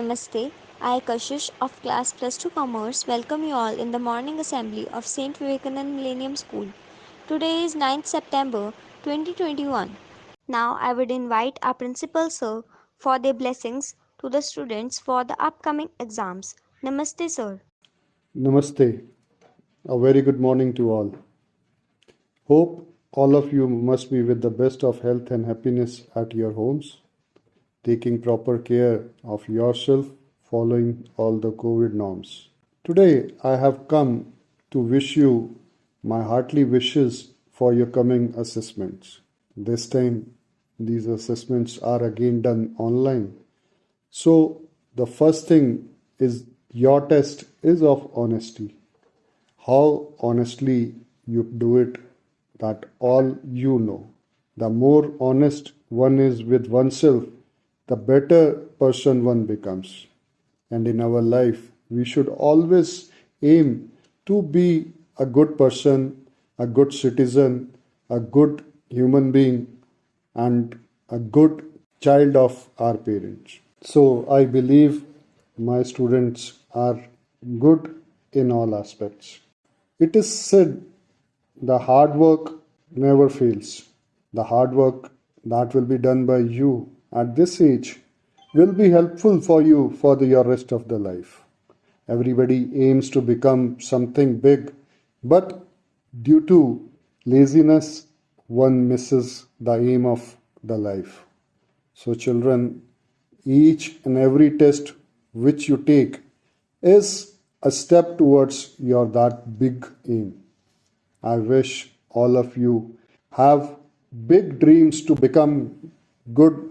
Namaste. I, Kashish of Class Plus 2 Commerce, welcome you all in the morning assembly of St. Vivekanand Millennium School. Today is 9th September 2021. Now I would invite our principal sir for their blessings to the students for the upcoming exams. Namaste sir. Namaste. A very good morning to all. Hope all of you must be with the best of health and happiness at your homes, taking proper care of yourself, following all the COVID norms. Today, I have come to wish you my heartily wishes for your coming assessments. This time, these assessments are again done online. So, the first thing is your test is of honesty. How honestly you do it, that all you know. The more honest one is with oneself, the better person one becomes. And in our life, we should always aim to be a good person, a good citizen, a good human being, and a good child of our parents. So I believe my students are good in all aspects. It is said the hard work never fails. The hard work that will be done by you at this age will be helpful for you for your rest of the life. Everybody aims to become something big, but due to laziness, one misses the aim of the life. So, children, each and every test which you take is a step towards your that big aim. I wish all of you have big dreams to become good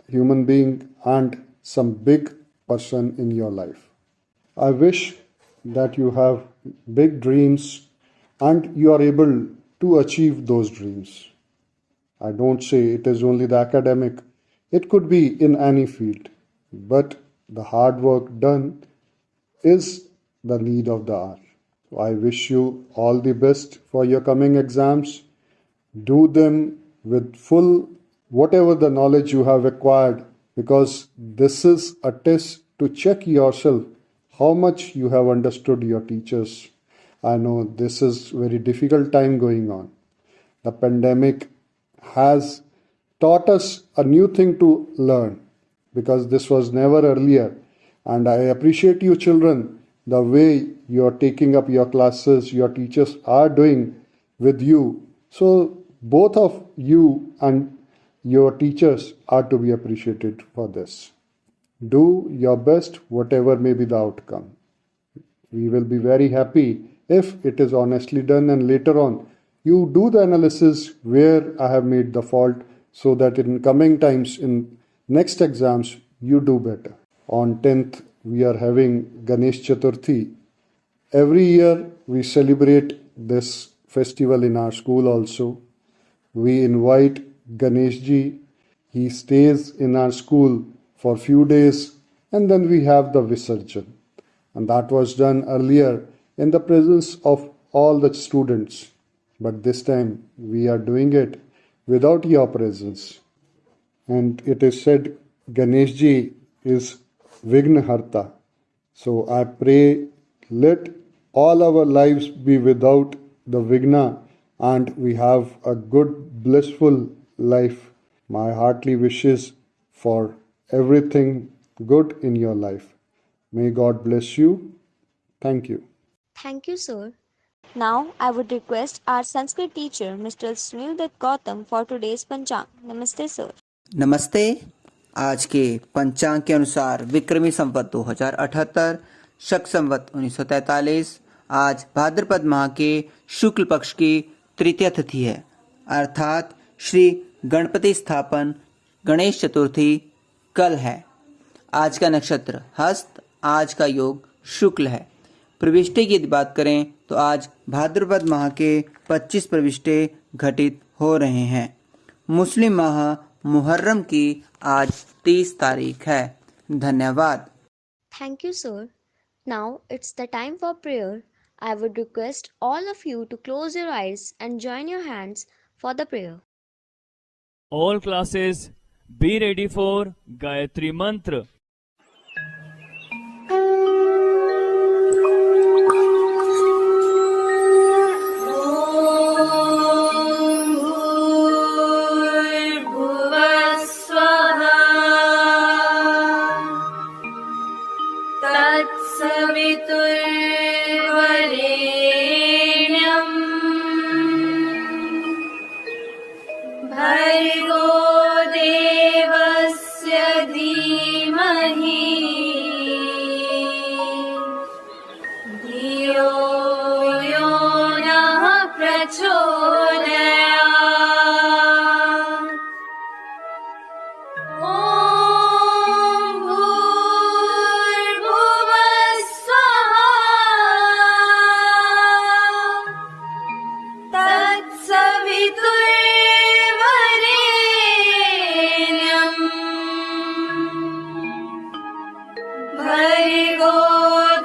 human being and some big person in your life. I wish that you have big dreams and you are able to achieve those dreams. I don't say it is only the academic, it could be in any field, but the hard work done is the need of the hour. So I wish you all the best for your coming exams. Do them with full whatever the knowledge you have acquired, because this is a test to check yourself how much you have understood your teachers. I know this is very difficult time going on. The pandemic has taught us a new thing to learn, because this was never earlier. And I appreciate you children, the way you are taking up your classes, your teachers are doing with you. So both of you and your teachers are to be appreciated for this. Do your best, whatever may be the outcome. We will be very happy if it is honestly done, and later on you do the analysis where I have made the fault, so that in coming times in next exams you do better. On 10th we are having Ganesh Chaturthi. Every year we celebrate this festival in our school also. We invite Ganesh ji. He stays in our school for few days, and then we have the Visarjan. And that was done earlier in the presence of all the students. But this time we are doing it without your presence. And it is said Ganesh ji is Vignaharta. So I pray, let all our lives be without the Vigna and we have a good, blissful life. My heartily wishes for everything good in your life. May God bless you. Thank you. Thank you sir. Now I would request our Sanskrit teacher Mr. Sunil Dutt Gautam for today's Panchang. Namaste sir. नमस्ते। आज के पंचांग के अनुसार विक्रमी संवत 2078, शक संवत 1943, आज भाद्रपद माह के शुक्ल पक्ष की तृतीया तिथि है, अर्थात श्री गणपति स्थापन गणेश चतुर्थी कल है। आज का नक्षत्र हस्त, आज का योग शुक्ल है। प्रविष्टे की यदि बात करें तो आज भाद्रपद माह के 25 प्रविष्टे घटित हो रहे हैं। मुस्लिम माह मुहर्रम की आज 30 तारीख है। धन्यवाद। Thank you, sir. Now it's the time for prayer. I would request all of you to close your eyes and join your hands for the prayer. All classes be ready for Gayatri Mantra. तत्सवितुर्वरेण्यम् भर्गो देवस्य धीमहि धियो यो नः प्रचोदयात्। ॐ भूर्भुवः स्वः तत्सवितुर्वरेण्यम् भर्गो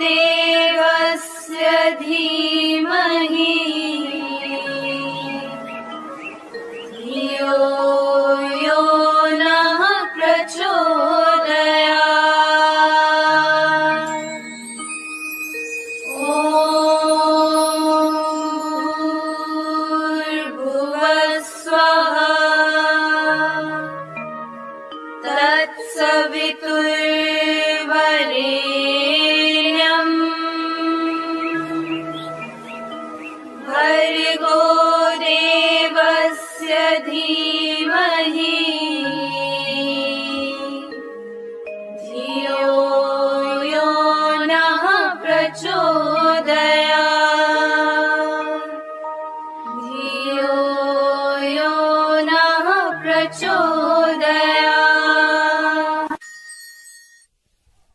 देवस्य धीमहि धियो यो नः प्रचोदयात्। ॐ भूर्भुवः स्वः तत्सवितुर्वरेण्यम् भर्गो देवस्य धीमहि धियो यो नः प्रचोदयात्। धियो यो नः प्रचोदयात्।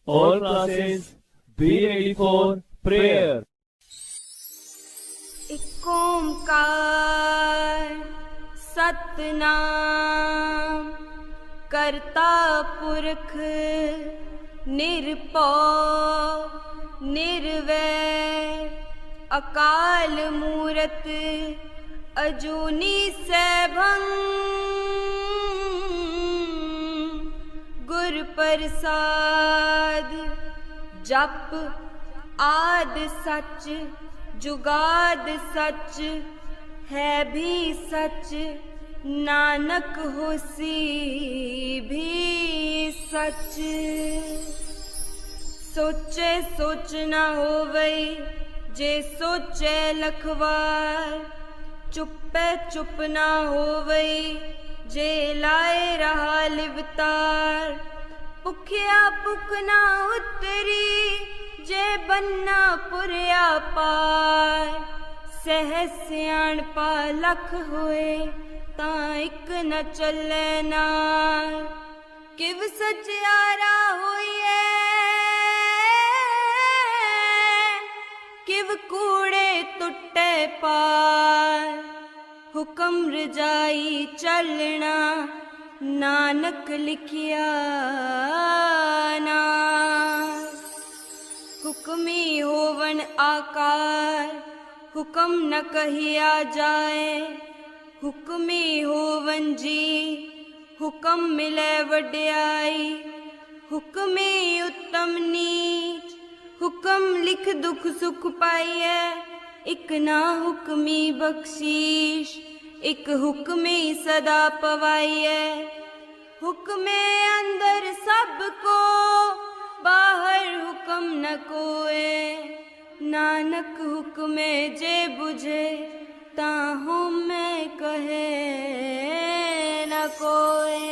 All classes, be ready for prayer. एक ओंकार सतनाम करता पुरख निरभौ निर्वैर अकाल मूरत अजूनी सैभं गुर प्रसाद जप आद सच जुगाद सच है भी सच नानक होसी भी सच। सोचे सोच न होवै जे सोचे लखवार चुप्पे चुप न होवै जे लाए रहा लिवतार भुखिया भुख न उतरी जे बन्ना पुरया पार सह सियाणपा लख होए तां इक न चले नाल किव सचियारा होइए किव कूड़े टुटे पार हुक्म रजाई चलना नानक लिखिया ना हुक्मी होवन आकार हुक्म न कहिया जाए हुक्मी होवन जी हुक्म मिले वड्याई हुक्मी उत्तम नीच हुक्म लिख दुख सुख पाइए इक ना हुक्मी बख्शीश इक हुक्मी सदा पवाइए हुक्मे अंदर सबको बाहर हुक्म न कोए नानक हुक्मे जे बुझे ताहू में कहे न कोए।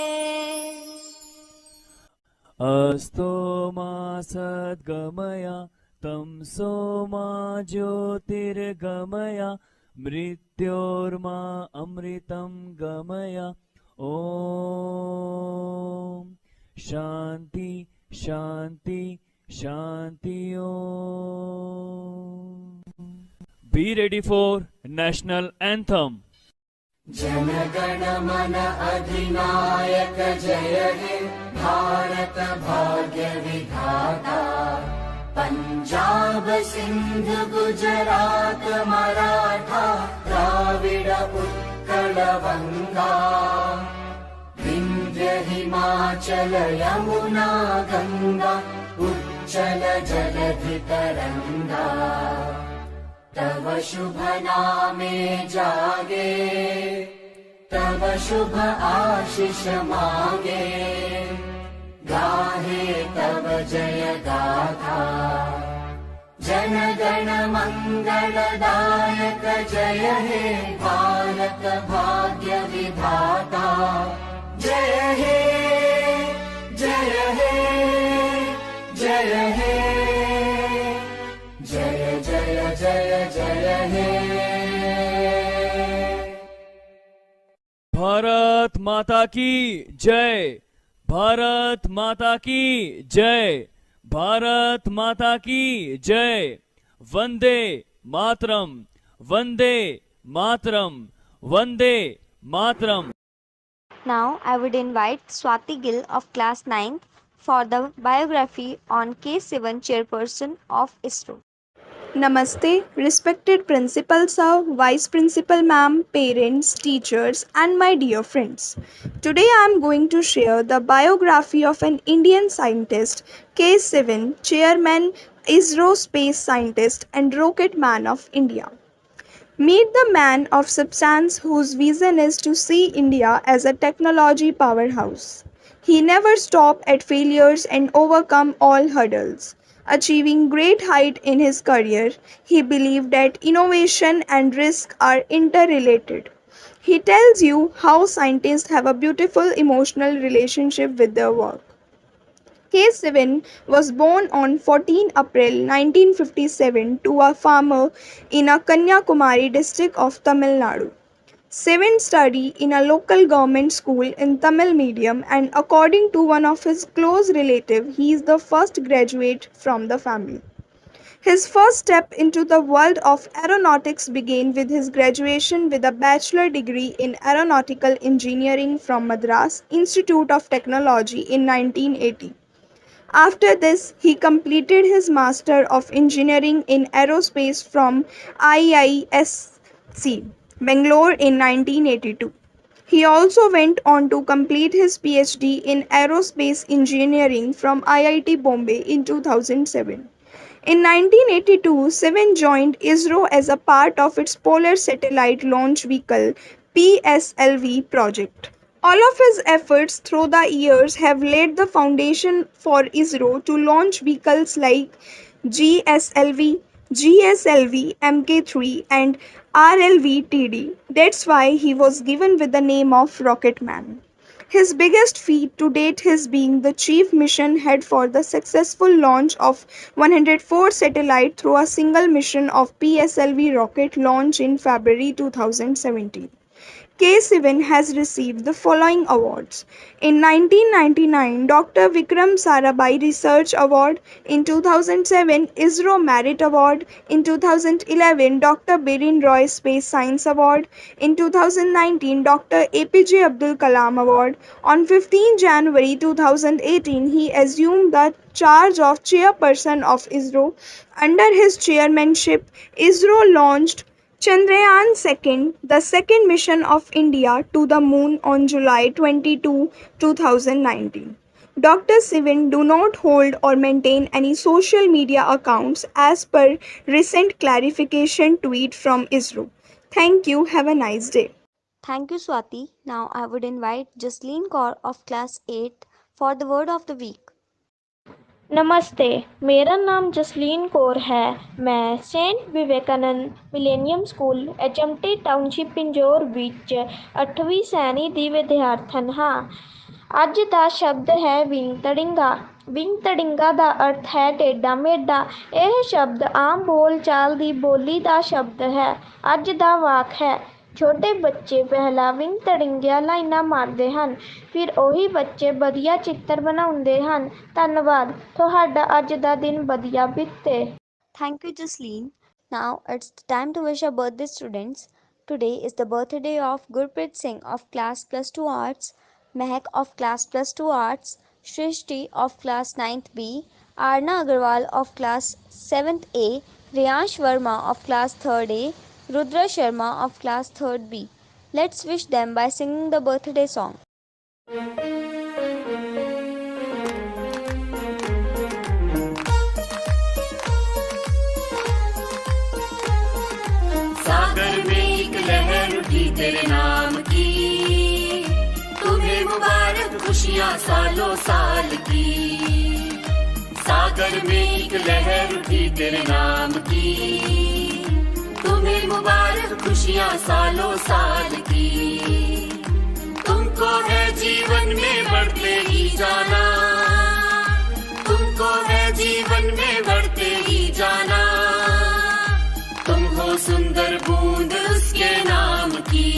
अस्तो मा सद्गमया तमसो मा ज्योतिर्गमया मृत्योर्मा अमृतं गमय। ओम शांति शांति शांति। ओम। Be ready for national anthem. जनगण मन अधिनायक जय हे भारत भाग्य विधाता पंजाब सिंध गुजरात मराठा द्राविड उत्कल बंगा विंध्य हिमाचल यमुना गंगा उच्चल जलधि तरंगा तव शुभ नामे जागे तव शुभ आशीष मांगे गाहे तव जय गाथा जनगण मंगलदायक जय हे भारत भाग्य विधाता जय हे जय हे जय हे जय जय जय जय हे। भारत माता की जय, भारत माता की जय, भारत माता की जय। Vande Mataram, Vande Mataram, Vande Mataram. Now I would invite Swati Gill of class 9th for the biography on K. Sivan, Chairperson of ISRO. Namaste, respected Principal Sir, Vice Principal Ma'am, parents, teachers, and my dear friends. Today I am going to share the biography of an Indian scientist, K. Sivan, Chairman, ISRO Space Scientist and Rocket Man of India. Meet the man of substance whose vision is to see India as a technology powerhouse. He never stopped at failures and overcome all hurdles. Achieving great height in his career, he believed that innovation and risk are interrelated. He tells you how scientists have a beautiful emotional relationship with their work. K. Sivan was born on 14 April 1957 to a farmer in a Kanyakumari district of Tamil Nadu. Sivan studied in a local government school in Tamil medium, and according to one of his close relatives, he is the first graduate from the family. His first step into the world of aeronautics began with his graduation with a bachelor degree in aeronautical engineering from Madras Institute of Technology in 1980. After this, he completed his Master of Engineering in Aerospace from IISC, Bangalore in 1982. He also went on to complete his PhD in Aerospace Engineering from IIT Bombay in 2007. In 1982, Sivan joined ISRO as a part of its Polar Satellite Launch Vehicle (PSLV) project. All of his efforts through the years have laid the foundation for ISRO to launch vehicles like GSLV, GSLV, Mk3 and RLV-TD. That's why he was given with the name of Rocket Man. His biggest feat to date has been the chief mission head for the successful launch of 104 satellites through a single mission of PSLV rocket launch in February 2017. K. Sivan has received the following awards. In 1999, Dr. Vikram Sarabhai Research Award. In 2007, ISRO Merit Award. In 2011, Dr. Biren Roy Space Science Award. In 2019, Dr. APJ Abdul Kalam Award. On 15 January 2018, he assumed the charge of Chairperson of ISRO. Under his chairmanship, ISRO launched Chandrayaan-2, the second mission of India to the moon on July 22, 2019. Dr. Sivan do not hold or maintain any social media accounts as per recent clarification tweet from ISRO. Thank you. Have a nice day. Thank you, Swati. Now I would invite Jasleen Kaur of class 8 for the word of the week. नमस्ते, मेरा नाम जसलीन कौर है। मैं saint Vivekananda millennium school HMT township Pinjore ਵਿੱਚ 8ਵੀਂ ਸ਼੍ਰੇਣੀ ਦੀ ਵਿਦਿਆਰਥਣ ਹਾਂ। ਅੱਜ ਦਾ ਸ਼ਬਦ ਹੈ ਵਿੰਗ ਤੜਿੰਗਾ। ਵਿੰਗ ਤੜਿੰਗਾ ਦਾ ਅਰਥ ਹੈ ਟੇਢਾ ਮੇਢਾ। ਇਹ ਸ਼ਬਦ ਆਮ ਬੋਲ ਚਾਲ ਦੀ ਬੋਲੀ ਦਾ ਸ਼ਬਦ ਹੈ। ਅੱਜ ਦਾ ਵਾਕ ਹੈ, ਛੋਟੇ ਬੱਚੇ ਪਹਿਲਾਂ ਵਿੰਗ ਤੜਿੰਗਿਆ ਲਾਈਨਾਂ ਮਾਰਦੇ ਹਨ, ਫਿਰ ਉਹੀ ਬੱਚੇ ਵਧੀਆ ਚਿੱਤਰ ਬਣਾਉਂਦੇ ਹਨ। ਧੰਨਵਾਦ। ਤੁਹਾਡਾ ਅੱਜ ਦਾ ਦਿਨ ਵਧੀਆ ਬੀਤੇ। Thank you, Jasleen. Now it's time to wish our birthday students. Today is the birthday of Gurpreet Singh of class plus 2 arts, Mehak of class plus 2 arts, Shrishti of class 9th B, Arna Agarwal of class 7th A, Riyansh Verma of class 3rd A, Rudra Sharma of class 3rd B. Let's wish them by singing the birthday song. सागर में एक लहर उठी तेरे नाम की, तुम्हें मुबारक खुशियाँ सालों साल की। सागर सागर में एक लहर उठी तेरे नाम की, तुम्हें मुबारक खुशियाँ सालों साल की। तुमको है जीवन में बढ़ते ही जाना, तुमको है जीवन में बढ़ते ही जाना। तुम हो सुंदर बूंद उसके नाम की,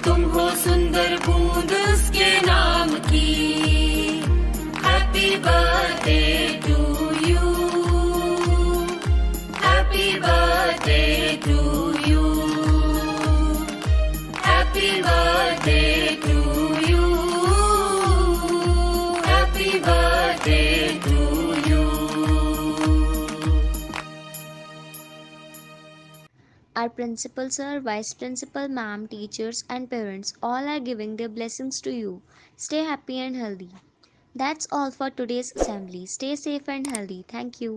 तुम हो सुंदर बूंद उसके नाम की। Happy birthday to you, happy birthday to you, happy birthday to you, happy birthday to you. Our principal sir, vice principal ma'am, teachers and parents all are giving their blessings to you. Stay happy and healthy. That's all for today's assembly. Stay safe and healthy. Thank you.